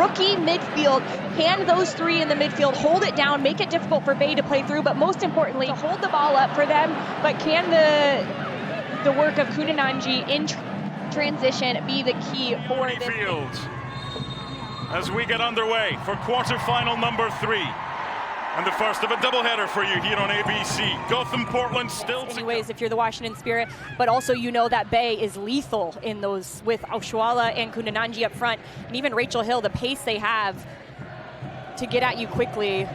rookie midfield. Can those three in the midfield hold it down, make it difficult for Bay to play through, but most importantly, to hold the ball up for them? But can the work of Kunananji in transition be the key for this field as we get underway for quarterfinal number 3 and the first of a doubleheader for you here on ABC. Gotham, Portland still. Anyways, if you're the Washington Spirit, but also you know that Bay is lethal in those with Oshuala and Kunananji up front, and even Rachel Hill, the pace they have to get at you quickly.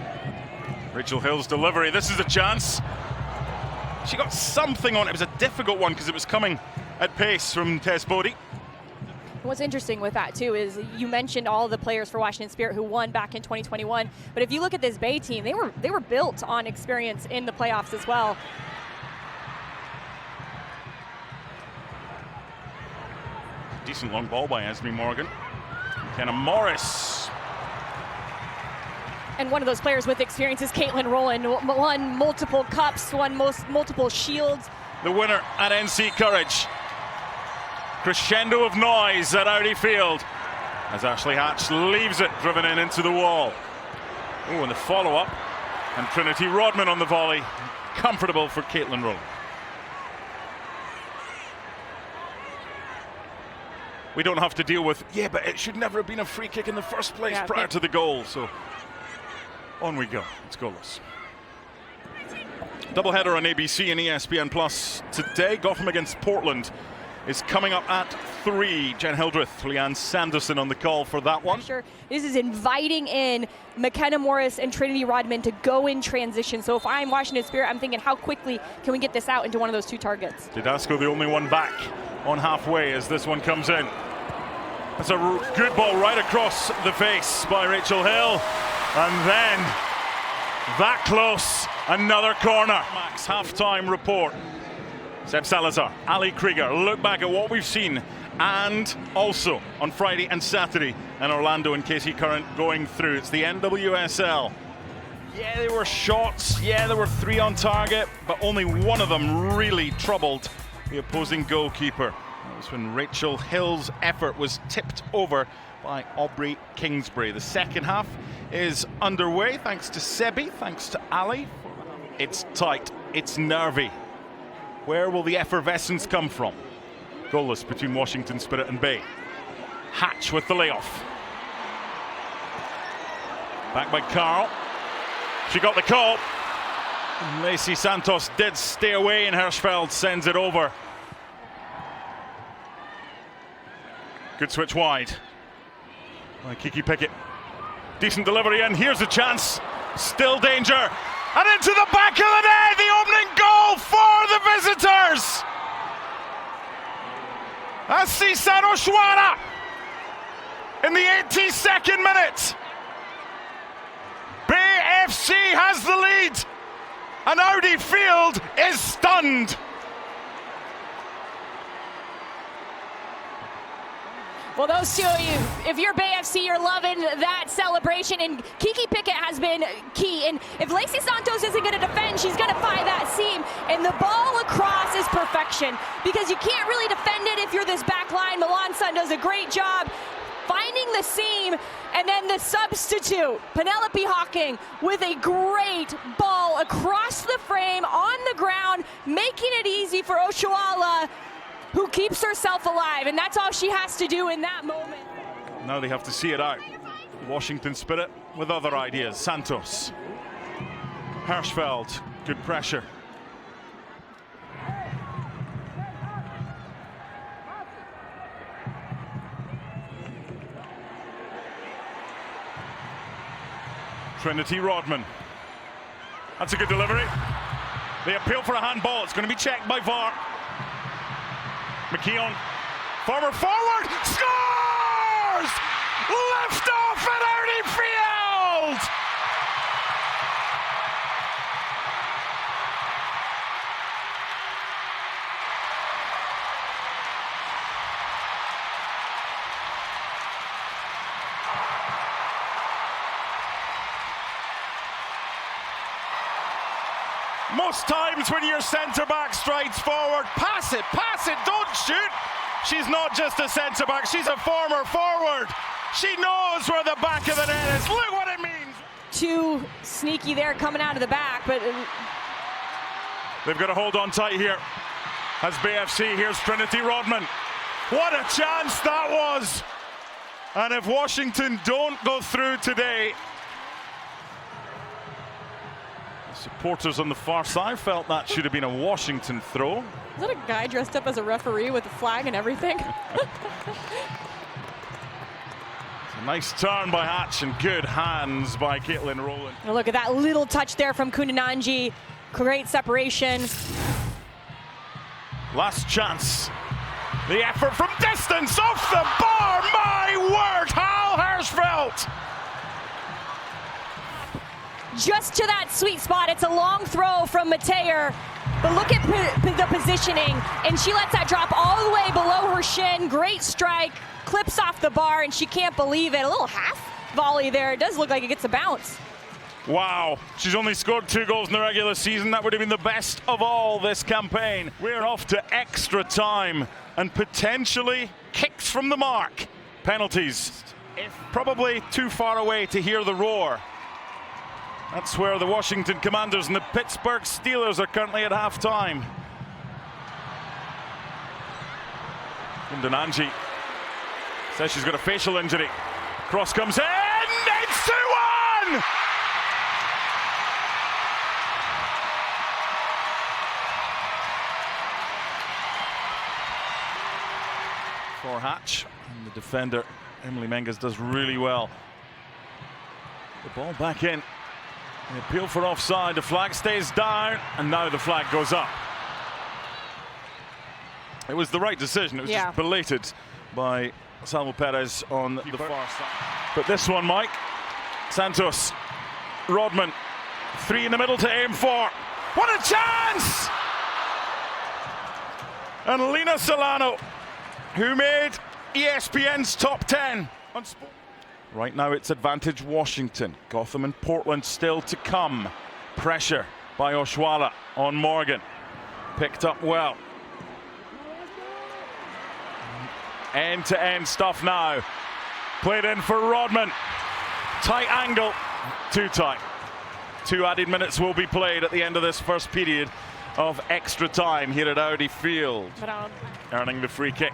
Rachel Hill's delivery. This is a chance. She got something on it. It was a difficult one because it was coming at pace from Tess Bodie. What's interesting with that too is you mentioned all the players for Washington Spirit who won back in 2021, but if you look at this Bay team, they were built on experience in the playoffs as well. Decent long ball by Esme Morgan. Kenna Morris. And one of those players with experience is Caitlin Rowland, won multiple cups, won multiple shields. The winner at NC Courage. Crescendo of noise at Audi Field as Ashley Hatch leaves it, driven into the wall. Oh, and the follow-up, and Trinity Rodman on the volley. Comfortable for Caitlin Rowland. We don't have to deal with, but it should never have been a free kick in the first place prior to the goal. So on we go. It's goalless. Doubleheader on ABC and ESPN Plus today. Gotham against Portland is coming up at 3. Jen Hildreth, Leanne Sanderson on the call for that one. Sure, this is inviting in McKenna Morris and Trinity Rodman to go in transition. So if I'm Washington Spirit, I'm thinking, how quickly can we get this out into one of those 2 targets? Didasco the only one back on halfway as this one comes in. That's a good ball right across the face by Rachel Hill. And then, that close, another corner. Max halftime report. Seb Salazar, Ali Krieger, look back at what we've seen, and also on Friday and Saturday in Orlando and Casey Current going through. It's the NWSL. Yeah, there were shots, there were 3 on target, but only one of them really troubled the opposing goalkeeper. That was when Rachel Hill's effort was tipped over by Aubrey Kingsbury. The second half is underway, thanks to Sebi, thanks to Ali. It's tight, it's nervy. Where will the effervescence come from? Goalless between Washington Spirit and Bay. Hatch with the layoff. Back by Carl. She got the call. Lacey Santos did stay away, and Hirschfeld sends it over. Good switch wide by Kiki Pickett. Decent delivery, and here's a chance. Still danger. And into the back of the net, the opening goal for the visitors. That's Cisan Oshuala in the 82nd minute. Bay FC has the lead, and Audi Field is stunned. Well, those two of you, if you're Bay FC, you're loving that celebration, and Kiki Pickett has been key. And if Lacey Santos isn't going to defend, she's going to find that seam. And the ball across is perfection, because you can't really defend it if you're this back line. Milan Sun does a great job finding the seam, and then the substitute, Penelope Hawking, with a great ball across the frame on the ground, making it easy for Oshuala, who keeps herself alive, and that's all she has to do in that moment. Now they have to see it out. Washington Spirit with other ideas. Santos. Hirschfeld, good pressure. Trinity Rodman. That's a good delivery. They appeal for a handball. It's going to be checked by VAR. McKeown, forward, scores! Lift off at Audi Field! Most times when your centre-back strides forward, pass it, don't shoot. She's not just a centre-back, she's a former forward. She knows where the back of the net is. Look what it means. Too sneaky there coming out of the back, but they've got to hold on tight here. As BFC, here's Trinity Rodman. What a chance that was! And if Washington don't go through today, the supporters on the far side felt that should have been a Washington throw. Is that a guy dressed up as a referee with a flag and everything? A nice turn by Hatch and good hands by Caitlin Rowland. And look at that little touch there from Kundananji. Great separation. Last chance. The effort from distance off the bar. My word, Hal Hirschfeld. Just to that sweet spot. It's a long throw from Mateer. But look at the positioning. And she lets that drop all the way below her shin. Great strike. Clips off the bar, and she can't believe it. A little half volley there. It does look like it gets a bounce. Wow, she's only scored 2 goals in the regular season. That would have been the best of all this campaign. We're off to extra time and potentially kicks from the mark. Penalties. Probably too far away to hear the roar. That's where the Washington Commanders and the Pittsburgh Steelers are currently at halftime. Kundananji says she's got a facial injury. Cross comes in. It's 2-1! For Hatch, and the defender Emily Menges does really well. The ball back in. The appeal for offside. The flag stays down, and now the flag goes up. It was the right decision. It was just belated by Salvo Perez on the far side. But this one, Mike Santos, Rodman, 3 in the middle to aim for. What a chance! And Lena Solano, who made ESPN's top 10 on sport. Right now it's advantage Washington. Gotham and Portland still to come. Pressure by Oshuala on Morgan. Picked up well. End-to-end stuff now. Played in for Rodman. Tight angle. Too tight. 2 added minutes will be played at the end of this first period of extra time here at Audi Field. Earning the free kick.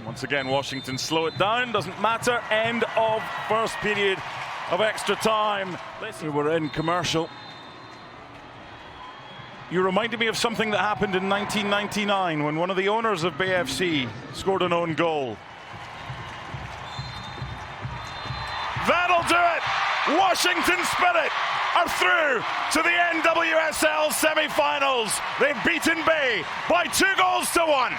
Once again, Washington slow it down. Doesn't matter. End of first period of extra time. We were in commercial. You reminded me of something that happened in 1999 when one of the owners of BFC scored an own goal. That'll do it! Washington Spirit are through to the NWSL semifinals. They've beaten Bay by 2 goals to 1.